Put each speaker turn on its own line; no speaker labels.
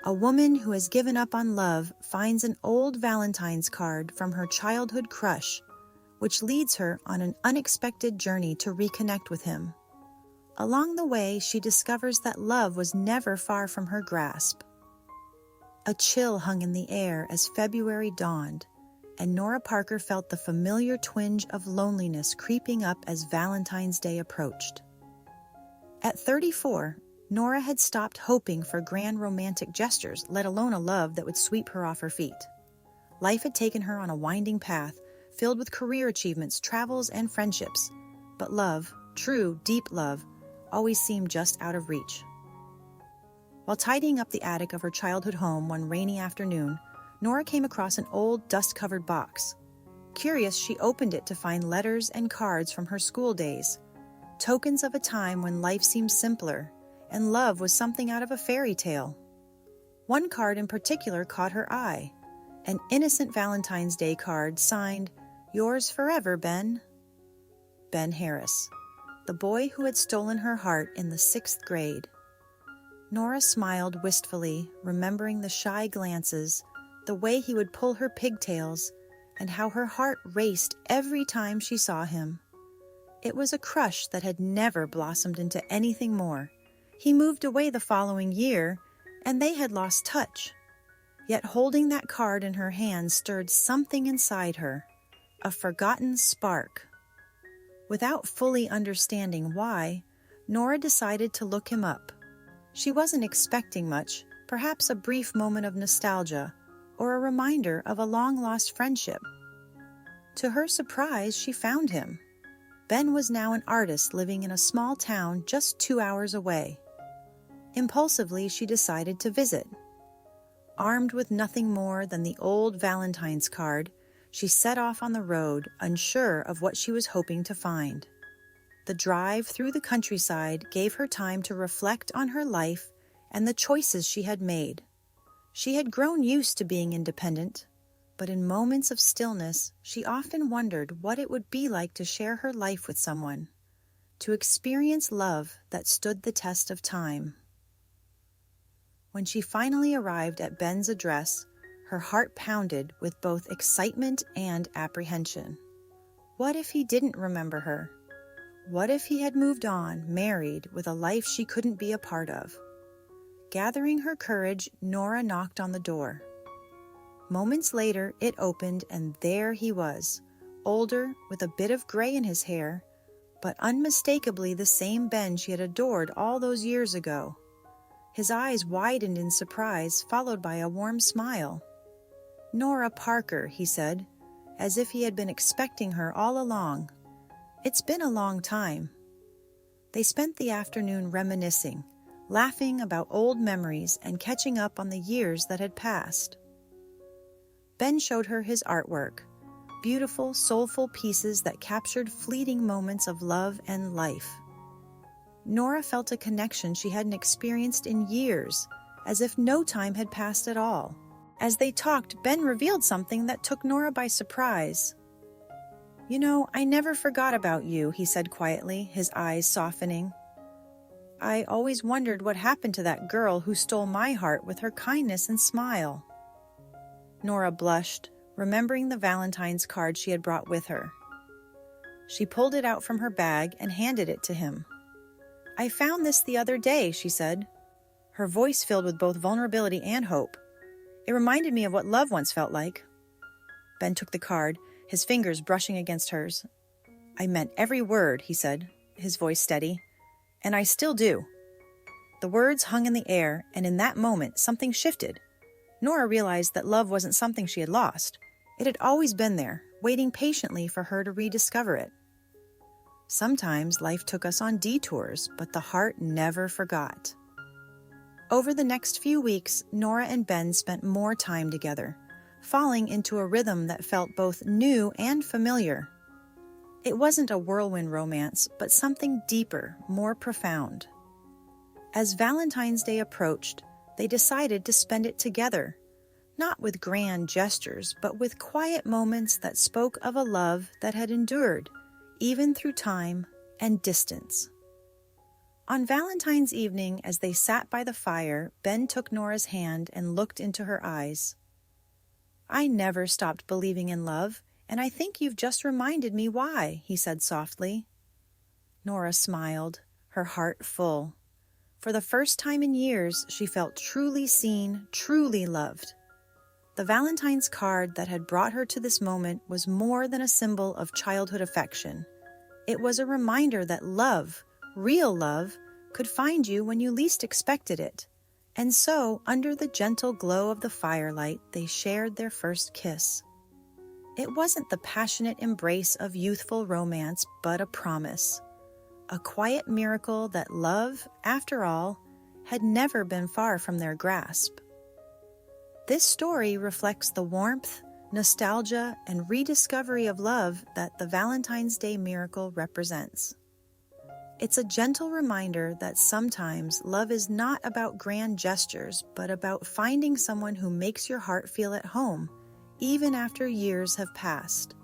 A woman who has given up on love finds an old Valentine's card from her childhood crush, which leads her on an unexpected journey to reconnect with him. Along the way, she discovers that love was never far from her grasp. A chill hung in the air as February dawned, and Nora Parker felt the familiar twinge of loneliness creeping up as Valentine's Day approached. At 34, Nora had stopped hoping for grand romantic gestures, let alone a love that would sweep her off her feet. Life had taken her on a winding path, filled with career achievements, travels, and friendships. But love, true, deep love, always seemed just out of reach. While tidying up the attic of her childhood home one rainy afternoon, Nora came across an old, dust-covered box. Curious, she opened it to find letters and cards from her school days, tokens of a time when life seemed simpler, and love was something out of a fairy tale. One card in particular caught her eye, an innocent Valentine's Day card signed, "Yours forever, Ben." Ben Harris, the boy who had stolen her heart in the 6th grade. Nora smiled wistfully, remembering the shy glances, the way he would pull her pigtails, and how her heart raced every time she saw him. It was a crush that had never blossomed into anything more. He moved away the following year, and they had lost touch. Yet holding that card in her hand stirred something inside her, a forgotten spark. Without fully understanding why, Nora decided to look him up. She wasn't expecting much, perhaps a brief moment of nostalgia, or a reminder of a long-lost friendship. To her surprise, she found him. Ben was now an artist living in a small town just 2 hours away. Impulsively, she decided to visit. Armed with nothing more than the old Valentine's card, she set off on the road, unsure of what she was hoping to find. The drive through the countryside gave her time to reflect on her life and the choices she had made. She had grown used to being independent, but in moments of stillness, she often wondered what it would be like to share her life with someone, to experience love that stood the test of time. When she finally arrived at Ben's address, her heart pounded with both excitement and apprehension. What if he didn't remember her? What if he had moved on, married, with a life she couldn't be a part of? Gathering her courage, Nora knocked on the door. Moments later, it opened, and there he was, older, with a bit of gray in his hair, but unmistakably the same Ben she had adored all those years ago. His eyes widened in surprise, followed by a warm smile. "Nora Parker," he said, as if he had been expecting her all along. "It's been a long time." They spent the afternoon reminiscing, laughing about old memories and catching up on the years that had passed. Ben showed her his artwork, beautiful, soulful pieces that captured fleeting moments of love and life. Nora felt a connection she hadn't experienced in years, as if no time had passed at all. As they talked, Ben revealed something that took Nora by surprise. "You know, I never forgot about you," he said quietly, his eyes softening. "I always wondered what happened to that girl who stole my heart with her kindness and smile." Nora blushed, remembering the Valentine's card she had brought with her. She pulled it out from her bag and handed it to him. "I found this the other day," she said, her voice filled with both vulnerability and hope. "It reminded me of what love once felt like." Ben took the card, his fingers brushing against hers. "I meant every word," he said, his voice steady. "And I still do." The words hung in the air, and in that moment, something shifted. Nora realized that love wasn't something she had lost. It had always been there, waiting patiently for her to rediscover it. Sometimes life took us on detours, but the heart never forgot. Over the next few weeks, Nora and Ben spent more time together, falling into a rhythm that felt both new and familiar. It wasn't a whirlwind romance, but something deeper, more profound. As Valentine's Day approached, they decided to spend it together, not with grand gestures, but with quiet moments that spoke of a love that had endured, even through time and distance. On Valentine's evening, as they sat by the fire, Ben took Nora's hand and looked into her eyes. "I never stopped believing in love, and I think you've just reminded me why," he said softly. Nora smiled, her heart full. For the first time in years, she felt truly seen, truly loved. The Valentine's card that had brought her to this moment was more than a symbol of childhood affection. It was a reminder that love, real love, could find you when you least expected it. And so, under the gentle glow of the firelight, they shared their first kiss. It wasn't the passionate embrace of youthful romance, but a promise. A quiet miracle that love, after all, had never been far from their grasp. This story reflects the warmth, nostalgia, and rediscovery of love that the Valentine's Day miracle represents. It's a gentle reminder that sometimes love is not about grand gestures, but about finding someone who makes your heart feel at home, even after years have passed.